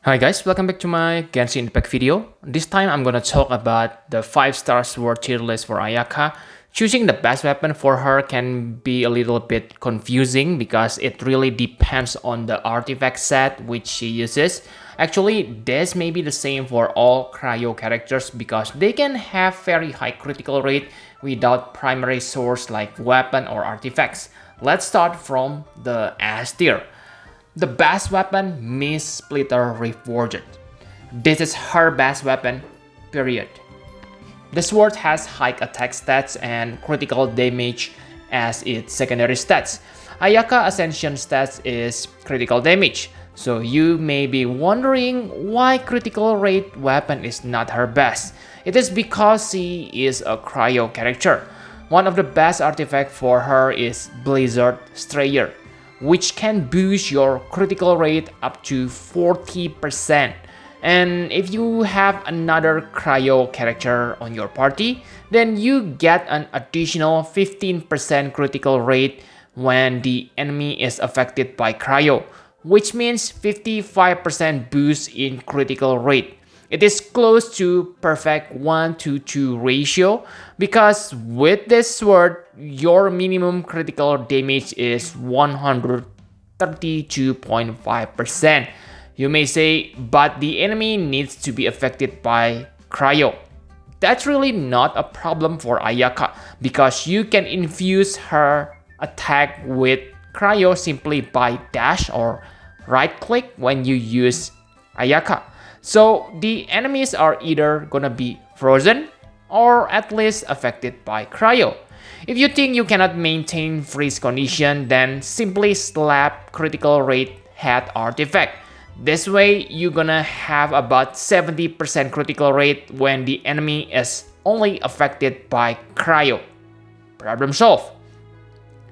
Hi guys, welcome back to my Genshin Impact video. This time I'm gonna talk about the 5-star sword tier list for Ayaka. Choosing the best weapon for her can be a little bit confusing because it really depends on the artifact set which she uses. Actually, this may be the same for all cryo characters because they can have very high critical rate without primary source like weapon or artifacts. Let's start from the S tier. The best weapon, Miss Splitter Reforged. This is her best weapon, period. The sword has high attack stats and critical damage as its secondary stats. Ayaka Ascension stats is critical damage, so you may be wondering why critical rate weapon is not her best. It is because she is a cryo character. One of the best artifacts for her is Blizzard Strayer, which can boost your critical rate up to 40%. And if you have another cryo character on your party, then you get an additional 15% critical rate when the enemy is affected by cryo, which means 55% boost in critical rate. It is close to perfect 1-to-2 ratio because with this sword, your minimum critical damage is 132.5%. You may say, but the enemy needs to be affected by cryo. That's really not a problem for Ayaka because you can infuse her attack with cryo simply by dash or right click when you use Ayaka. So the enemies are either gonna be frozen or at least affected by cryo. If you think you cannot maintain freeze condition, then simply slap critical rate head artifact. This way you're gonna have about 70% critical rate when the enemy is only affected by cryo. Problem solved.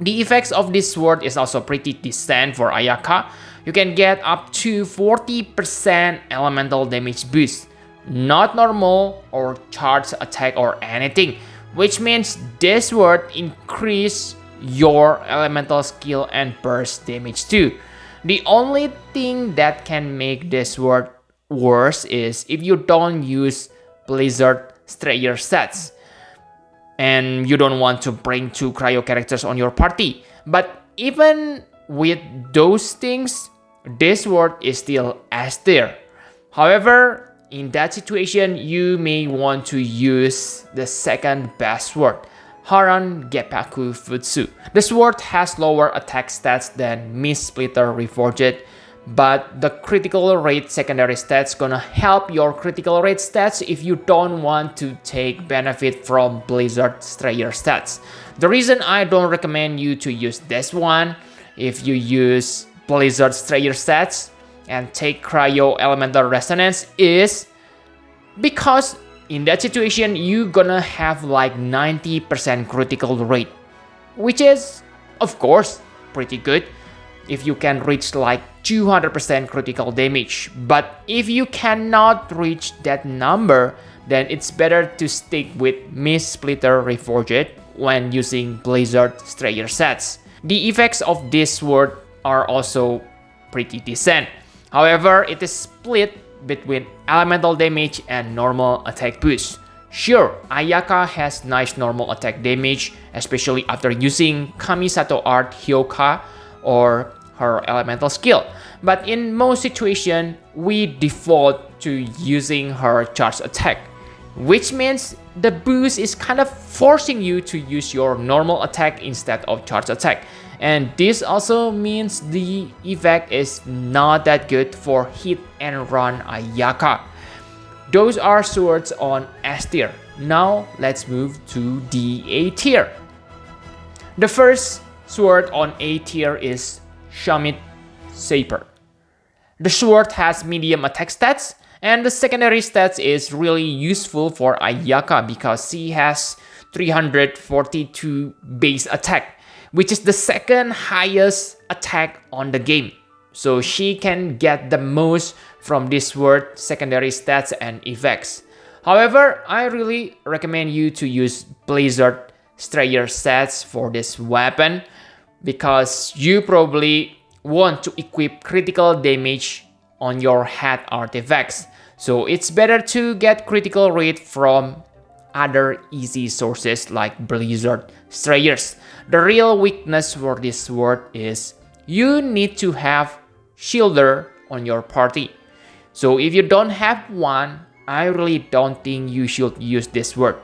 The effects of this sword is also pretty decent for Ayaka. You can get up to 40% elemental damage boost, not normal or charged attack or anything, which means this sword increase your elemental skill and burst damage too. The only thing that can make this sword worse is if you don't use Blizzard Strayer sets and you don't want to bring 2 cryo characters on your party. But even with those things, this sword is still S tier. However, in that situation, you may want to use the second best sword, Haran Geppaku Futsu. The sword has lower attack stats than Miss Splitter Reforged, but the critical rate secondary stats gonna help your critical rate stats if you don't want to take benefit from Blizzard Strayer stats. The reason I don't recommend you to use this one if you use Blizzard Strayer stats and take cryo elemental resonance is because in that situation you're gonna have like 90% critical rate, which is of course pretty good if you can reach like 200% critical damage. But if you cannot reach that number, then it's better to stick with Miss Splitter Reforged when using Blizzard Strayer sets. The effects of this sword are also pretty decent. However, it is split between elemental damage and normal attack boost. Sure, Ayaka has nice normal attack damage, especially after using Kamisato Art Hyoka or her elemental skill. But in most situations, we default to using her charge attack, which means the boost is kind of forcing you to use your normal attack instead of charge attack. And this also means the effect is not that good for hit and run Ayaka. Those are swords on S tier. Now let's move to the A tier. The first sword on A tier is Shamit Saper. The sword has medium attack stats, and the secondary stats is really useful for Ayaka because she has 342 base attack, which is the second highest attack on the game. So she can get the most from this sword secondary stats and effects. However, I really recommend you to use Blizzard Strayer sets for this weapon because you probably want to equip critical damage on your head artifacts. So it's better to get critical rate from other easy sources like Blizzard Strayers. The real weakness for this sword is you need to have shielder on your party. So if you don't have one, I really don't think you should use this sword.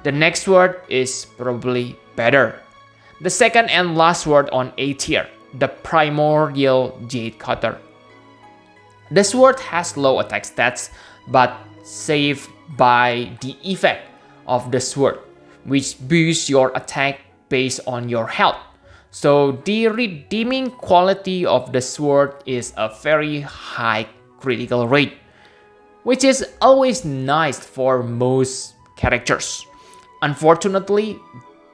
The next sword is probably better. The second and last sword on A tier, the Primordial Jade Cutter. The sword has low attack stats, but saved by the effect of the sword, which boosts your attack based on your health. So the redeeming quality of the sword is a very high critical rate, which is always nice for most characters. Unfortunately,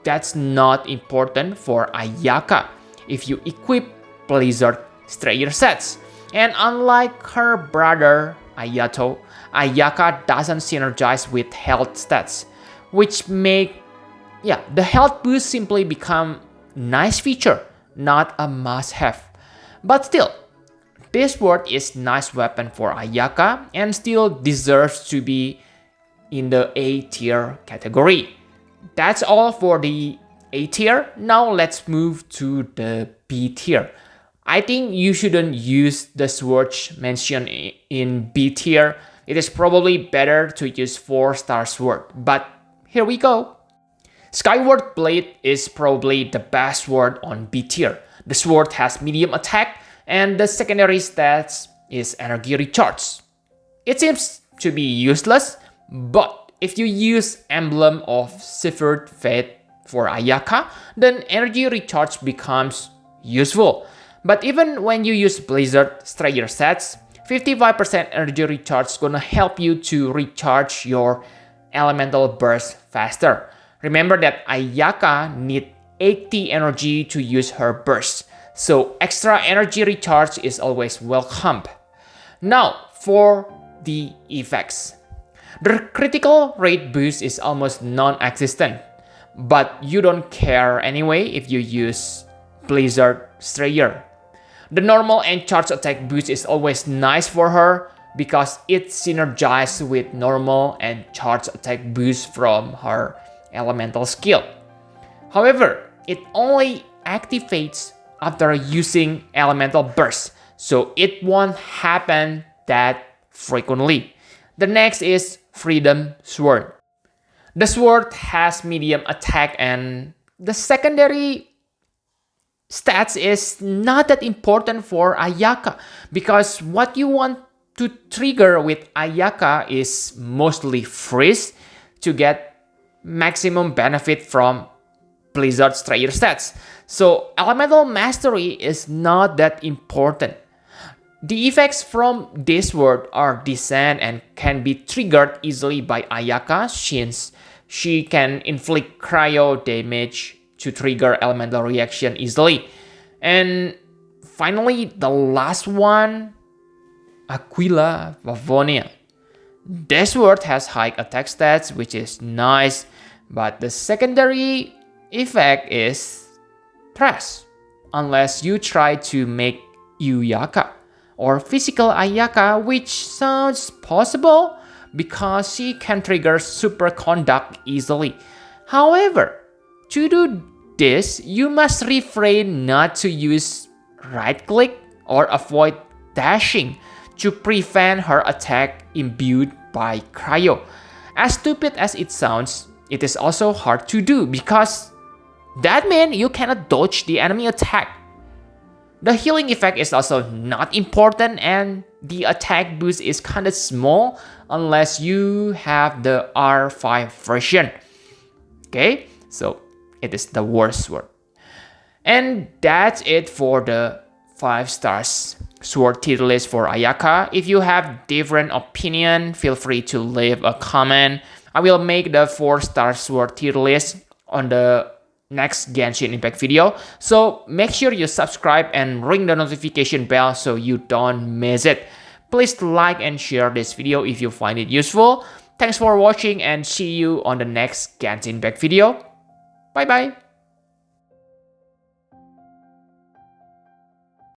that's not important for Ayaka if you equip Blizzard Strayer sets. And unlike her brother Ayato, Ayaka doesn't synergize with health stats, which make the health boost simply become nice feature, not a must-have. But still, this sword is nice weapon for Ayaka and still deserves to be in the A tier category. That's all for the A tier. Now let's move to the B tier. I think you shouldn't use the swords mentioned in B tier. It is probably better to use 4-star sword, but here we go. Skyward Blade is probably the best sword on B tier. The sword has medium attack and the secondary stats is energy recharge. It seems to be useless, but if you use Emblem of Severed Fate for Ayaka, then energy recharge becomes useful. But even when you use Blizzard Strayer sets, 55% energy recharge is gonna help you to recharge your elemental burst faster. Remember that Ayaka needs 80 energy to use her burst, so extra energy recharge is always welcome. Now for the effects. The critical rate boost is almost non-existent, but you don't care anyway if you use Blizzard Strayer. The normal and charge attack boost is always nice for her because it synergizes with normal and charge attack boost from her elemental skill. However, it only activates after using elemental burst, so it won't happen that frequently. The next is Freedom Sword. The sword has medium attack and the secondary stats is not that important for Ayaka because what you want to trigger with Ayaka is mostly freeze to get maximum benefit from Blizzard Strayer stats. So Elemental Mastery is not that important. The effects from this sword are decent and can be triggered easily by Ayaka since she can inflict cryo damage to trigger elemental reaction easily. And finally, the last one, Aquila Vavonia. This sword has high attack stats, which is nice, but the secondary effect is trash unless you try to make Uyaka or physical Ayaka, which sounds possible because she can trigger superconduct easily. However, to do this, you must refrain not to use right click or avoid dashing to prevent her attack imbued by cryo. As stupid as it sounds, it is also hard to do because that means you cannot dodge the enemy attack. The healing effect is also not important and the attack boost is kinda small unless you have the R5 version. Okay, so it is the worst sword. And that's it for the 5 stars sword tier list for Ayaka. If you have different opinion, feel free to leave a comment. I will make the 4-star sword tier list on the next Genshin Impact video. So make sure you subscribe and ring the notification bell so you don't miss it. Please like and share this video if you find it useful. Thanks for watching and see you on the next Genshin Impact video. Bye bye.